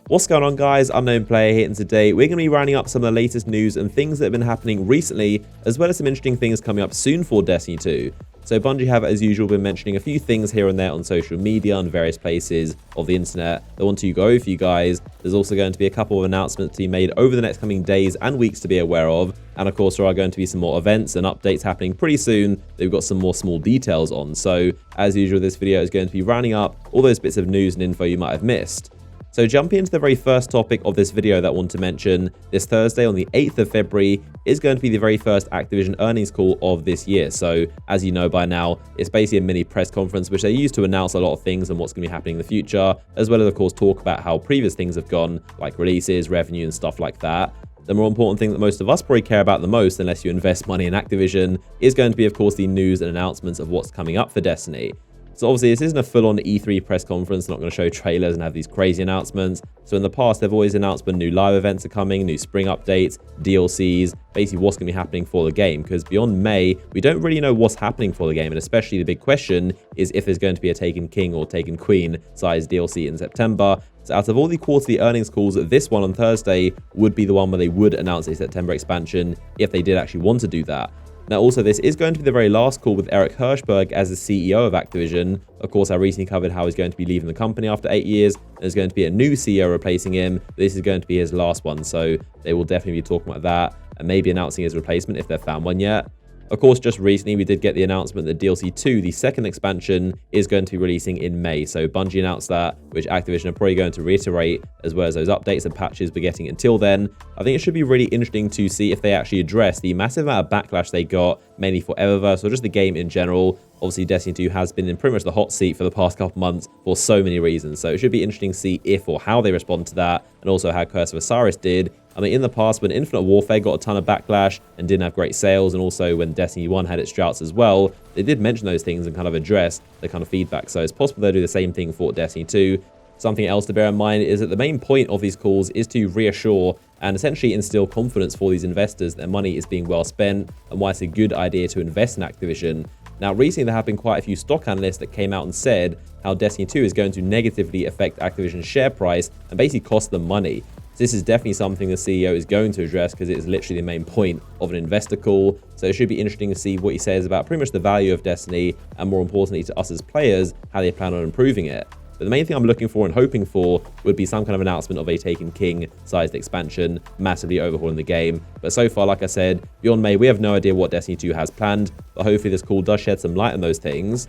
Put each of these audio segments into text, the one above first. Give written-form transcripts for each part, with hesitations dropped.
What's going on, guys? Unknown Player here, and today we're going to be rounding up some of the latest news and things that have been happening recently, as well as some interesting things coming up soon for Destiny 2. So Bungie have, as usual, been mentioning a few things here and there on social media and various places of the internet that I want to go over for you guys. There's also going to be a couple of announcements to be made over the next coming days and weeks to be aware of. And of course, there are going to be some more events and updates happening pretty soon that we've got some more small details on. So as usual, this video is going to be rounding up all those bits of news and info you might have missed. So jumping into the very first topic of this video that I want to mention, this Thursday on the 8th of February is going to be the very first Activision earnings call of this year. So as you know by now, it's basically a mini press conference which they use to announce a lot of things and what's going to be happening in the future, as well as of course talk about how previous things have gone, like releases, revenue and stuff like that. The more important thing that most of us probably care about the most, unless you invest money in Activision, is going to be of course the news and announcements of what's coming up for Destiny. So obviously this isn't a full-on E3 press conference, they're not going to show trailers and have these crazy announcements. So in the past, they've always announced when new live events are coming, new spring updates, DLCs, basically what's going to be happening for the game. Because beyond May, we don't really know what's happening for the game. And especially the big question is if there's going to be a Taken King or Taken Queen size DLC in September. So out of all the quarterly earnings calls, this one on Thursday would be the one where they would announce a September expansion if they did actually want to do that. Now also, this is going to be the very last call with Eric Hirshberg as the CEO of Activision. Of course, I recently covered how he's going to be leaving the company after 8 years. There's going to be a new CEO replacing him. This is going to be his last one, so they will definitely be talking about that and maybe announcing his replacement if they've found one yet. Of course, just recently we did get the announcement that DLC 2, the second expansion, is going to be releasing in May. So Bungie announced that, which Activision are probably going to reiterate, as well as those updates and patches we're getting until then. I think it should be really interesting to see if they actually address the massive amount of backlash they got, mainly for Eververse or just the game in general. Obviously, Destiny 2 has been in pretty much the hot seat for the past couple months for so many reasons. So it should be interesting to see if or how they respond to that, and also how Curse of Osiris did. I mean, in the past, when Infinite Warfare got a ton of backlash and didn't have great sales, and also when Destiny 1 had its droughts as well, they did mention those things and kind of address the kind of feedback. So it's possible they'll do the same thing for Destiny 2. Something else to bear in mind is that the main point of these calls is to reassure and essentially instill confidence for these investors that their money is being well spent and why it's a good idea to invest in Activision. Now, recently there have been quite a few stock analysts that came out and said how Destiny 2 is going to negatively affect Activision's share price and basically cost them money. So this is definitely something the CEO is going to address because it is literally the main point of an investor call. So it should be interesting to see what he says about pretty much the value of Destiny and, more importantly to us as players, how they plan on improving it. But the main thing I'm looking for and hoping for would be some kind of announcement of a Taken King sized expansion, massively overhauling the game. But so far, like I said, beyond May, we have no idea what Destiny 2 has planned, but hopefully this call does shed some light on those things.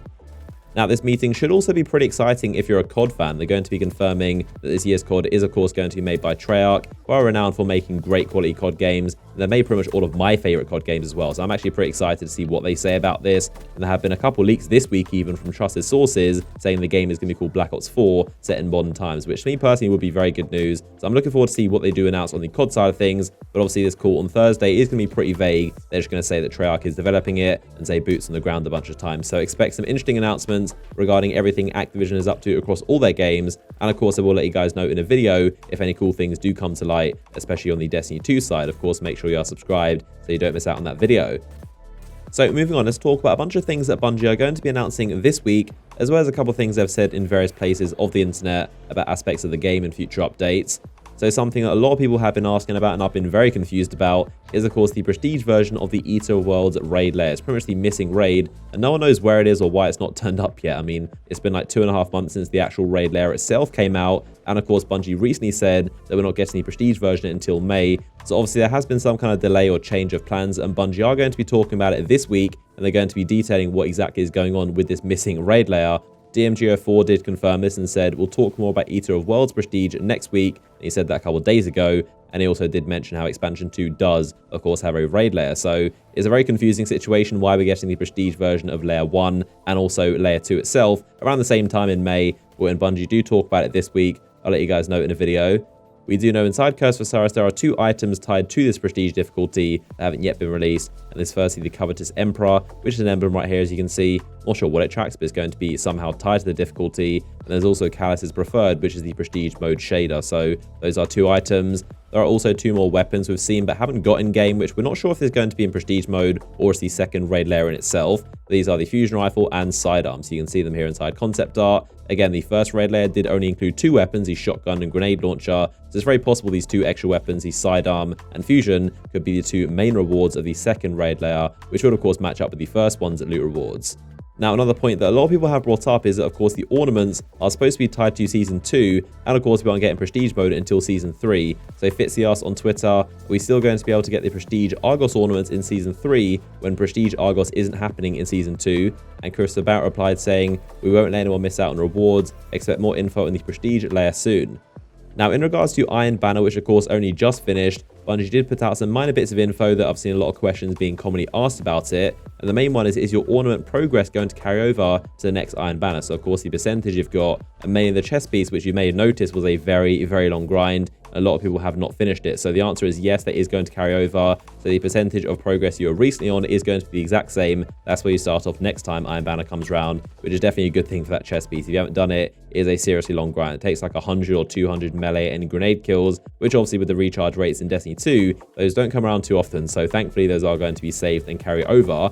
Now, this meeting should also be pretty exciting if you're a COD fan. They're going to be confirming that this year's COD is, of course, going to be made by Treyarch, who are renowned for making great quality COD games. And they made pretty much all of my favorite COD games as well. So I'm actually pretty excited to see what they say about this. And there have been a couple leaks this week, even from trusted sources, saying the game is going to be called Black Ops 4, set in modern times, which to me personally would be very good news. So I'm looking forward to see what they do announce on the COD side of things. But obviously, this call on Thursday is going to be pretty vague. They're just going to say that Treyarch is developing it and say boots on the ground a bunch of times. So expect some interesting announcements regarding everything Activision is up to across all their games. And of course, I will let you guys know in a video if any cool things do come to light, especially on the Destiny 2 side. Of course, make sure you are subscribed so you don't miss out on that video. So moving on, let's talk about a bunch of things that Bungie are going to be announcing this week, as well as a couple of things they've said in various places of the internet about aspects of the game and future updates. So something that a lot of people have been asking about and I've been very confused about is, of course, the prestige version of the Eater of Worlds raid lair. It's pretty much the missing raid, and no one knows where it is or why it's not turned up yet. I mean, it's been like 2.5 months since the actual raid lair itself came out, and of course, Bungie recently said that we're not getting the prestige version until May. So obviously there has been some kind of delay or change of plans, and Bungie are going to be talking about it this week, and they're going to be detailing what exactly is going on with this missing raid lair. DMGO4 did confirm this and said, we'll talk more about Eater of Worlds prestige next week. And he said that a couple of days ago. And he also did mention how Expansion 2 does, of course, have a raid layer. So it's a very confusing situation why we're getting the prestige version of Layer 1 and also Layer 2 itself around the same time in May. But when Bungie do talk about it this week, I'll let you guys know in a video. We do know inside Curse of Osiris there are 2 items tied to this prestige difficulty that haven't yet been released. And this firstly the Covetous Emperor, which is an emblem right here as you can see. Not sure what it tracks, but it's going to be somehow tied to the difficulty. And there's also Callus' Preferred, which is the prestige mode shader. So those are 2 items. There are also 2 more weapons we've seen but haven't got in game, which we're not sure if there's going to be in prestige mode or it's the second raid layer in itself. These are the fusion rifle and sidearm, so you can see them here inside concept art. Again, the first raid layer did only include 2 weapons, the shotgun and grenade launcher, so it's very possible these 2 extra weapons, the sidearm and fusion, could be the 2 main rewards of the second raid layer, which would of course match up with the first one's loot rewards. Now, another point that a lot of people have brought up is that, of course, the ornaments are supposed to be tied to Season 2, and of course, we aren't getting Prestige mode until Season 3. So Fitzy asked on Twitter, are we still going to be able to get the Prestige Argos ornaments in Season 3 when Prestige Argos isn't happening in Season 2? And Chris About replied saying, we won't let anyone miss out on rewards, expect more info in the Prestige layer soon. Now, in regards to Iron Banner, which of course only just finished, Bungie did put out some minor bits of info that I've seen a lot of questions being commonly asked about it. And the main one is your ornament progress going to carry over to the next Iron Banner? So of course the percentage you've got, and mainly the chest piece, which you may have noticed was a very, very long grind. A lot of people have not finished it. So the answer is yes, that is going to carry over. So the percentage of progress you were recently on is going to be the exact same. That's where you start off next time Iron Banner comes around, which is definitely a good thing for that chest piece. If you haven't done it, it is a seriously long grind. It takes like 100 or 200 melee and grenade kills, which obviously with the recharge rates in Destiny 2, those don't come around too often. So thankfully those are going to be saved and carry over.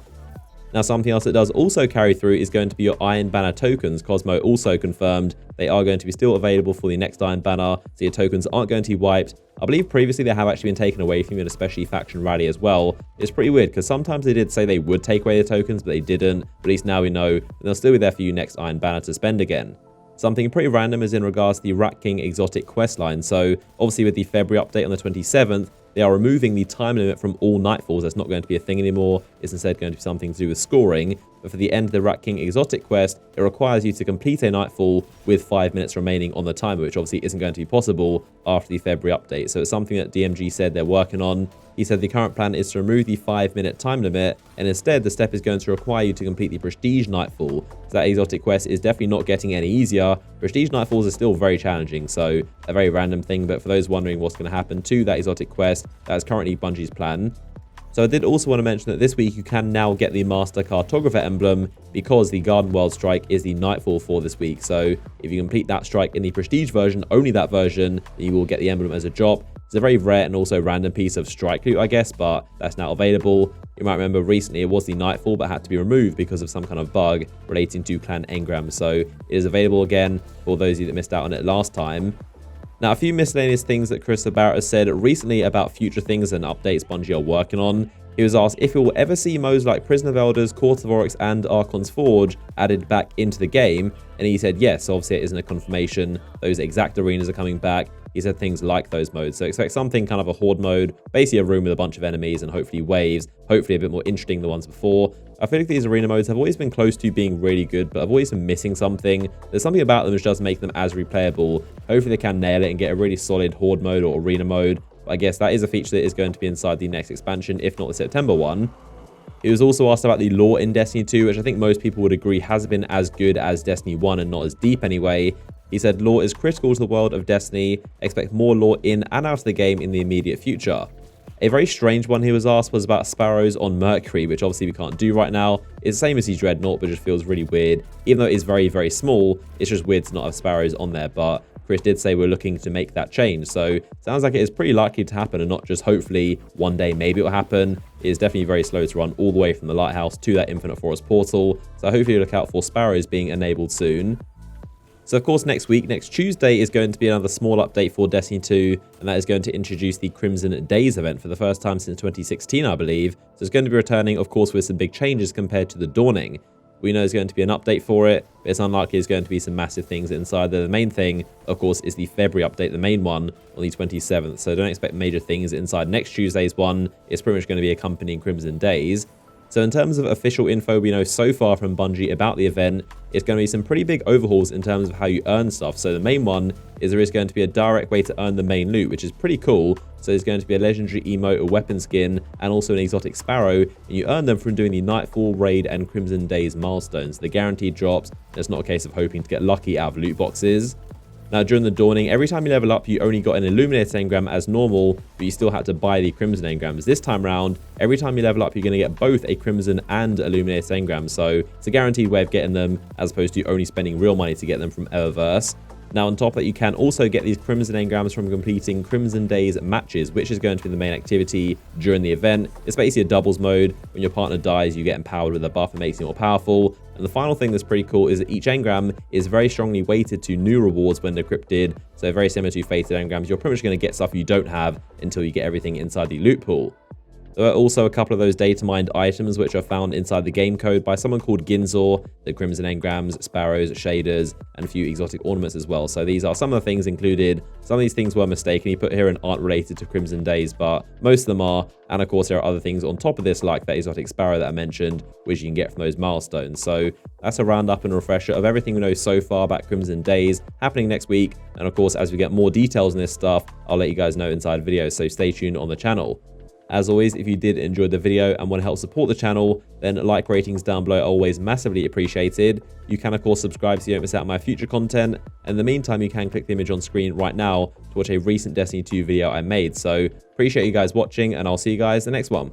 Now, something else that does also carry through is going to be your Iron Banner tokens. Cosmo also confirmed they are going to be still available for the next Iron Banner, so your tokens aren't going to be wiped. I believe previously they have actually been taken away from you, and especially Faction Rally as well. It's pretty weird because sometimes they did say they would take away the tokens, but they didn't. But at least now we know, and they'll still be there for you next Iron Banner to spend again. Something pretty random is in regards to the Rat King exotic questline. So obviously with the February update on the 27th, they are removing the time limit from all Nightfalls. That's not going to be a thing anymore. It's instead going to be something to do with scoring. But for the end of the Rat King exotic quest, it requires you to complete a Nightfall with 5 minutes remaining on the timer, which obviously isn't going to be possible after the February update. So it's something that DMG said they're working on. He said the current plan is to remove the 5-minute time limit, and instead the step is going to require you to complete the Prestige Nightfall. So that exotic quest is definitely not getting any easier. Prestige Nightfalls are still very challenging, so a very random thing, but for those wondering what's going to happen to that exotic quest, that is currently Bungie's plan. So I did also want to mention that this week you can now get the Master Cartographer emblem because the Garden World strike is the Nightfall for this week. So if you complete that strike in the Prestige version, only that version, then you will get the emblem as a drop. It's a very rare and also random piece of strike loot, I guess, but that's now available. You might remember recently it was the Nightfall, but had to be removed because of some kind of bug relating to clan engrams. So it is available again for those of you that missed out on it last time. Now, a few miscellaneous things that Chris Barrett has said recently about future things and updates Bungie are working on. He was asked if we will ever see modes like Prison of Elders, Court of Oryx, and Archon's Forge added back into the game, and he said yes. Obviously, it isn't a confirmation. Those exact arenas are coming back. He said things like those modes. So expect something kind of a horde mode, basically a room with a bunch of enemies and hopefully waves, hopefully a bit more interesting than the ones before. I feel like these arena modes have always been close to being really good, but I've always been missing something. There's something about them which does make them as replayable. Hopefully they can nail it and get a really solid horde mode or arena mode. But I guess that is a feature that is going to be inside the next expansion, if not the September one. He was also asked about the lore in Destiny 2, which I think most people would agree has been as good as Destiny 1 and not as deep anyway. He said lore is critical to the world of Destiny. Expect more lore in and out of the game in the immediate future. A very strange one he was asked was about Sparrows on Mercury, which obviously we can't do right now. It's the same as the Dreadnought, but just feels really weird. Even though it is very, very small, it's just weird to not have Sparrows on there. But Chris did say we're looking to make that change. So sounds like it is pretty likely to happen, and not just hopefully one day maybe it'll happen. It is definitely very slow to run all the way from the Lighthouse to that Infinite Forest portal. So hopefully look out for Sparrows being enabled soon. So of course next week, next Tuesday, is going to be another small update for Destiny 2, and that is going to introduce the Crimson Days event for the first time since 2016, I believe. So it's going to be returning, of course, with some big changes compared to the Dawning. We know there's going to be an update for it, but it's unlikely there's going to be some massive things inside there. The main thing, of course, is the February update, the main one, on the 27th. So don't expect major things inside next Tuesday's one. It's pretty much going to be accompanying Crimson Days. So in terms of official info we know so far from Bungie about the event, it's going to be some pretty big overhauls in terms of how you earn stuff. So the main one is there is going to be a direct way to earn the main loot, which is pretty cool. So there's going to be a legendary emote, a weapon skin, and also an exotic Sparrow, and you earn them from doing the Nightfall, Raid, and Crimson Days milestones. They're guaranteed drops, and it's not a case of hoping to get lucky out of loot boxes. Now, during the Dawning, every time you level up, you only got an Illuminated engram as normal, but you still had to buy the Crimson engrams. This time round, every time you level up, you're going to get both a Crimson and Illuminated engram, so it's a guaranteed way of getting them, as opposed to only spending real money to get them from Eververse. Now, on top of that, you can also get these Crimson engrams from completing Crimson Days matches, which is going to be the main activity during the event. It's basically a doubles mode. When your partner dies, you get empowered with a buff that makes you more powerful. And the final thing that's pretty cool is that each engram is very strongly weighted to new rewards when decrypted. So very similar to fated engrams, you're pretty much going to get stuff you don't have until you get everything inside the loot pool. There are also a couple of those data mined items which are found inside the game code by someone called Ginzor, the Crimson engrams, Sparrows, shaders, and a few exotic ornaments as well. So these are some of the things included. Some of these things were mistakenly put here and aren't related to Crimson Days, but most of them are. And of course, there are other things on top of this, like that exotic Sparrow that I mentioned, which you can get from those milestones. So that's a roundup and refresher of everything we know so far about Crimson Days happening next week. And of course, as we get more details on this stuff, I'll let you guys know inside videos, so stay tuned on the channel. As always, if you did enjoy the video and want to help support the channel, then like ratings down below are always massively appreciated. You can of course subscribe so you don't miss out on my future content. And in the meantime, you can click the image on screen right now to watch a recent Destiny 2 video I made. So appreciate you guys watching, and I'll see you guys in the next one.